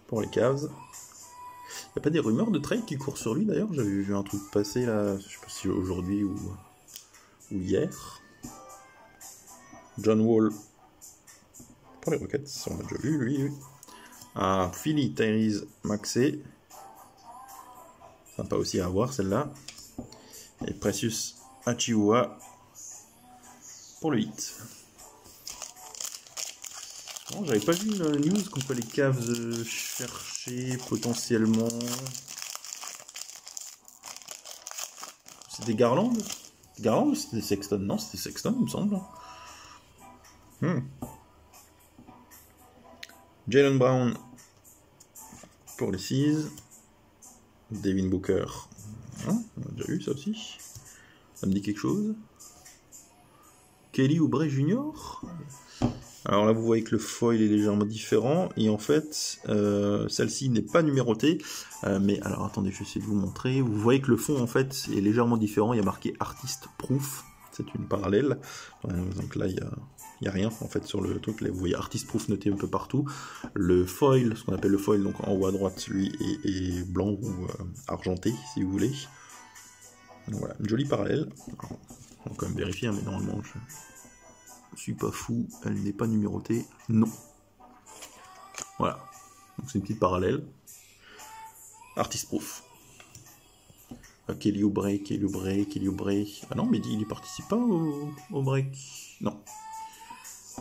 pour les Cavs. Il n'y a pas des rumeurs de trade qui courent sur lui d'ailleurs? J'avais vu un truc passer là, je sais pas si aujourd'hui ou hier. John Wall pour les Rockets, on l'a déjà vu lui. Ah, Philly, Tyrese Maxey. Sympa aussi à avoir celle-là. Et Precious Achiuwa pour le hit. Bon, j'avais pas vu une news qu'on peut les Cavs chercher potentiellement. C'était Garland? Garland ou c'était Sexton? Non, c'était Sexton, il me semble. Jaylen Brown pour les Seas. Devin Booker. Hein, on a déjà eu ça aussi. Ça me dit quelque chose. Kelly Oubre Jr. Alors là, vous voyez que le foil est légèrement différent. Et en fait, celle-ci n'est pas numérotée. Mais alors, attendez, je vais essayer de vous montrer. Vous voyez que le fond, en fait, est légèrement différent. Il y a marqué Artist Proof. C'est une parallèle. Donc là, il n'y a rien, en fait, sur le truc. Là, vous voyez Artist Proof noté un peu partout. Le foil, ce qu'on appelle le foil, donc en haut à droite, lui, est blanc ou argenté, si vous voulez. Donc voilà, une jolie parallèle. Alors, on va quand même vérifier, hein, mais normalement, je suis pas fou, elle n'est pas numérotée, non. Voilà, donc c'est une petite parallèle. Artist Proof. Kelly Oubre. Ah non, mais il y participe pas au break. Non.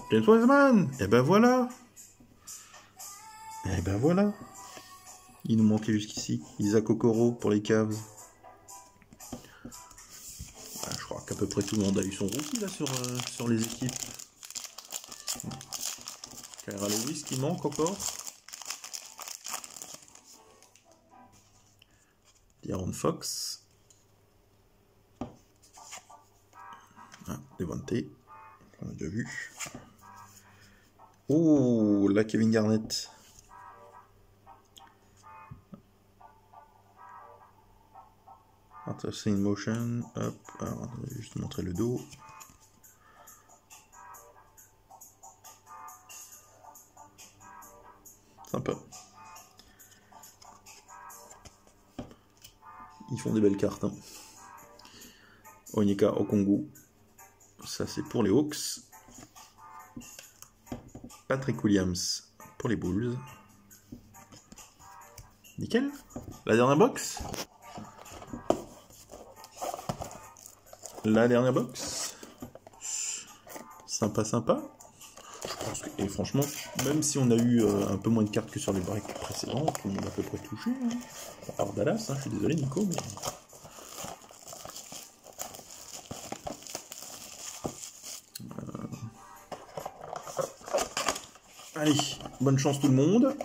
James Wiseman. Et ben voilà. Il nous manquait jusqu'ici. Isaac Okoro pour les Cavs. Je crois qu'à peu près tout le monde a eu son rookie là sur les équipes. Kyra Lewis qui manque encore. De'Aaron Fox. Devante. On a déjà vu. Oh, là Kevin Garnett. Artistry in Motion. Hop. Alors, je vais juste montrer le dos. Sympa. Ils font des belles cartes. Hein. Onyeka Okongwu. Ça, c'est pour les Hawks. Patrick Williams pour les Bulls. Nickel. La dernière box. La dernière box. Sympa, sympa. Je pense que, et franchement, même si on a eu un peu moins de cartes que sur les breaks précédents, tout le monde a à peu près touché. Hein. Alors Dallas, hein, je suis désolé Nico, mais... Allez, bonne chance tout le monde.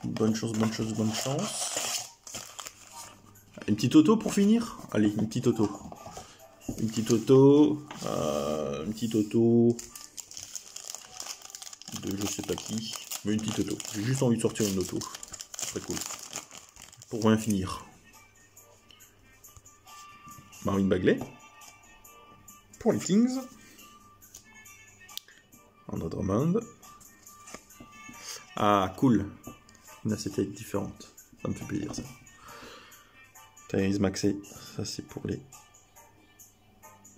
Bonne chance, bonne chance, bonne chance. Une petite auto pour finir. Allez, une petite auto. Une petite auto. Une petite auto. De je sais pas qui. Mais une petite auto. J'ai juste envie de sortir une auto. C'est très cool. Pour rien finir. Marvin Bagley. Pour les Kings. André Drummond. Ah, cool. Une acetate différente. Ça me fait plaisir, ça. Tyrese Maxey. Ça, c'est pour les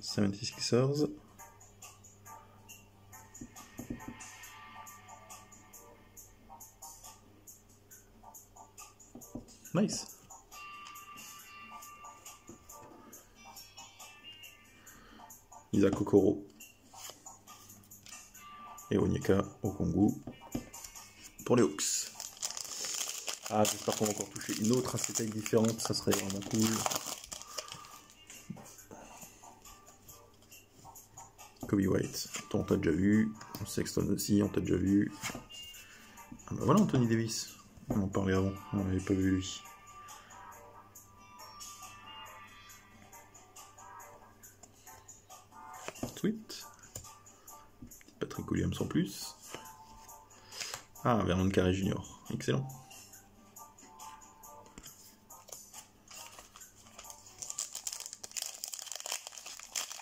76ers. Nice. Isaac Okoro. Et Onyeka Okongwu pour les Hawks. Ah, j'espère qu'on va encore toucher une autre acetate différente, ça serait vraiment cool. Kobe White, toi on t'a déjà vu. Sexton aussi, on t'a déjà vu. Ah bah voilà Anthony Davis. On en parlait avant, on n'avait pas vu lui. Sweet. Patrick Williams en plus. Ah, Vernon Carey Jr. Excellent.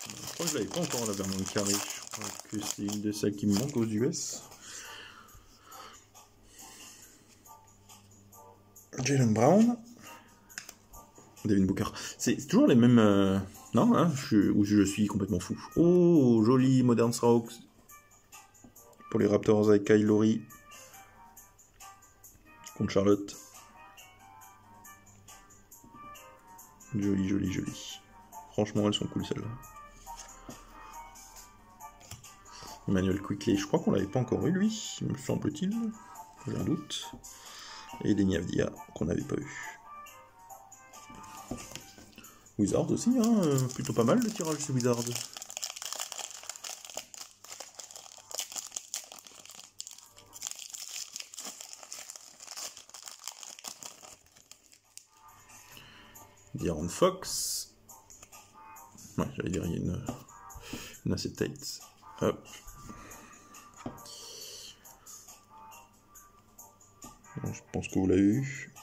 Je crois que je l'avais pas encore la Vernon Carey. Je crois que c'est une de celles qui me manque aux US. Jaylen Brown. Devin Booker. C'est toujours les mêmes... Non, hein, je suis complètement fou. Oh, joli Modern Strokes. Pour les Raptors avec Kyle Lowry. Contre Charlotte. Joli, joli, joli. Franchement, elles sont cool celles-là. Emmanuel Quickley, je crois qu'on l'avait pas encore eu lui, me semble-t-il. J'ai un doute. Et Deni Avdija, qu'on n'avait pas eu. Wizards aussi, hein, plutôt pas mal le tirage chez Wizards. De'Aaron Fox. Ouais, j'allais dire, il y a une acetate. Hop. Je pense que vous l'avez eu.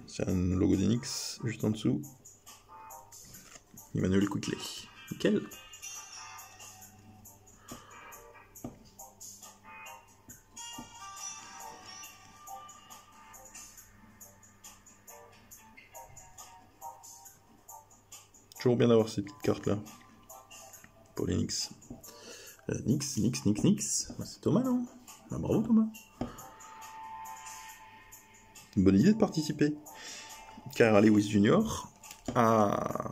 C'est un logo d'Enix juste en dessous. Emmanuel Quickley. Nickel. Toujours bien d'avoir ces petites cartes là. Pour les Knicks. Knicks. C'est Thomas, non? Ah, bravo Thomas. Une bonne idée de participer. Kyle Lewis Jr. Ah.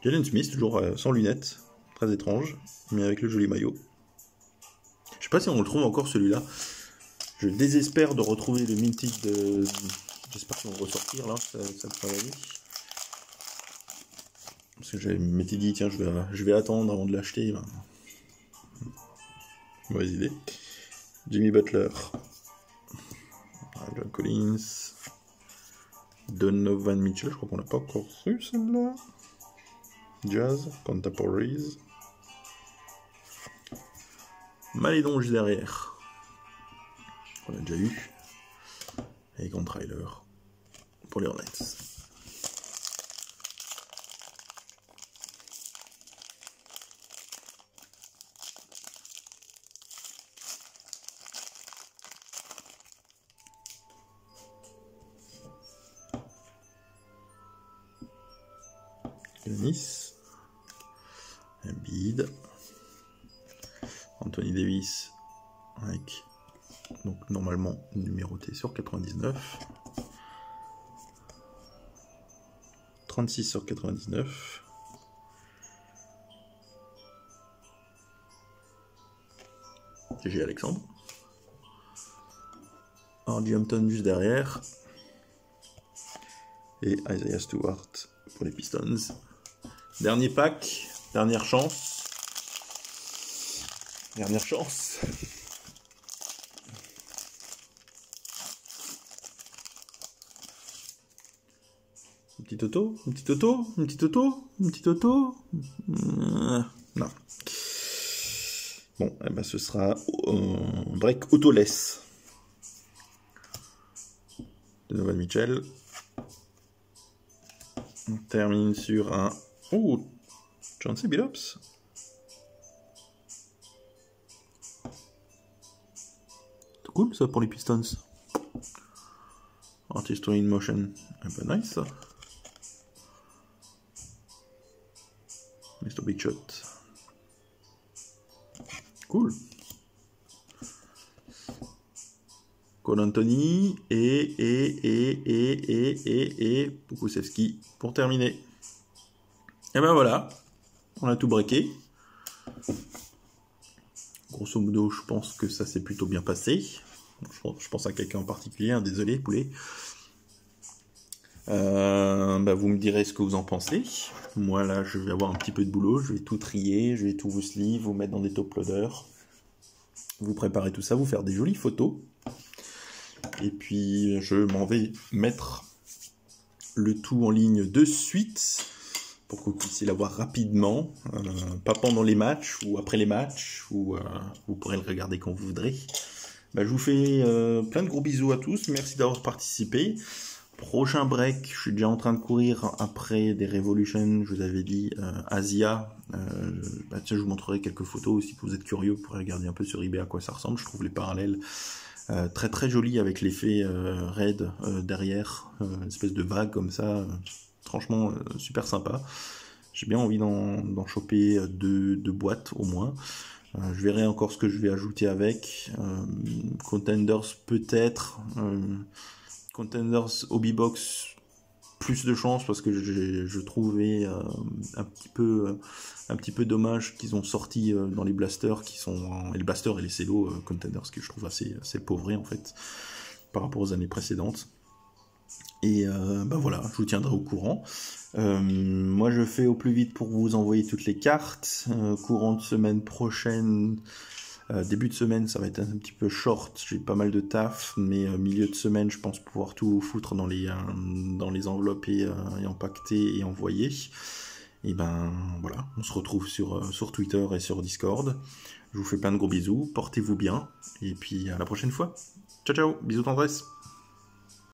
Jalen Smith, toujours sans lunettes. Très étrange, mais avec le joli maillot. Je sais pas si on le trouve encore celui-là. Je désespère de retrouver le minted de... J'espère qu'ils vont ressortir là, ça me ferait aller. Parce que je m'étais dit, tiens, je vais attendre avant de l'acheter. Ben. Mauvaise idée. Jimmy Butler. John Collins. Donovan Mitchell, je crois qu'on l'a pas encore reçu celle-là. Jazz, Contemporaries. Malédon juste derrière. On l'a déjà eu. Et Grant Trailer pour les Hornets. Giannis, Embiid, Anthony Davis avec donc normalement numéroté sur 99, 36 sur 99, G. Alexandre, R.J. Hampton juste derrière, et Isaiah Stewart pour les Pistons. Dernier pack, dernière chance. Dernière chance. Une petite auto, une petite auto, une petite auto, une petite auto. Non. Bon, eh ben ce sera break autoless. Donovan Mitchell. On termine sur un... Oh, Chauncey Billups. C'est cool ça pour les Pistons. Artistry in motion. Un peu nice ça. Mr. Big Shot. Cool. Cole Anthony et Pokusevski pour terminer. Et ben voilà, on a tout breaké. Grosso modo, je pense que ça s'est plutôt bien passé. Je pense à quelqu'un en particulier, hein, désolé, poulet. Vous me direz ce que vous en pensez. Moi là, je vais avoir un petit peu de boulot, je vais tout trier, je vais tout vous sleeve, vous mettre dans des top loaders, vous préparer tout ça, vous faire des jolies photos. Et puis je m'en vais mettre le tout en ligne de suite pour que vous puissiez l'avoir rapidement, pas pendant les matchs ou après les matchs, ou vous pourrez le regarder quand vous voudrez. Je vous fais plein de gros bisous à tous, merci d'avoir participé. Prochain break, je suis déjà en train de courir après des Revolution, je vous avais dit Asia. Je vous montrerai quelques photos si vous êtes curieux, vous pourrez regarder un peu sur eBay à quoi ça ressemble. Je trouve les parallèles très très jolis avec l'effet raid derrière, une espèce de vague comme ça, franchement super sympa. J'ai bien envie d'en choper deux boîtes au moins. Je verrai encore ce que je vais ajouter avec. Contenders peut-être. Contenders Hobby Box, plus de chance parce que je trouvais un petit peu dommage qu'ils ont sorti dans les blasters qui sont les blasters et les cellos Contenders, que je trouve assez pauvrés en fait par rapport aux années précédentes. Et voilà, je vous tiendrai au courant. Moi je fais au plus vite pour vous envoyer toutes les cartes. Courant de semaine prochaine, début de semaine ça va être un petit peu short, j'ai pas mal de taf, mais milieu de semaine je pense pouvoir tout foutre dans les enveloppes et empaqueter et envoyer. Et voilà, on se retrouve sur Twitter et sur Discord. Je vous fais plein de gros bisous, portez-vous bien, et puis à la prochaine fois. Ciao ciao, bisous tendresse.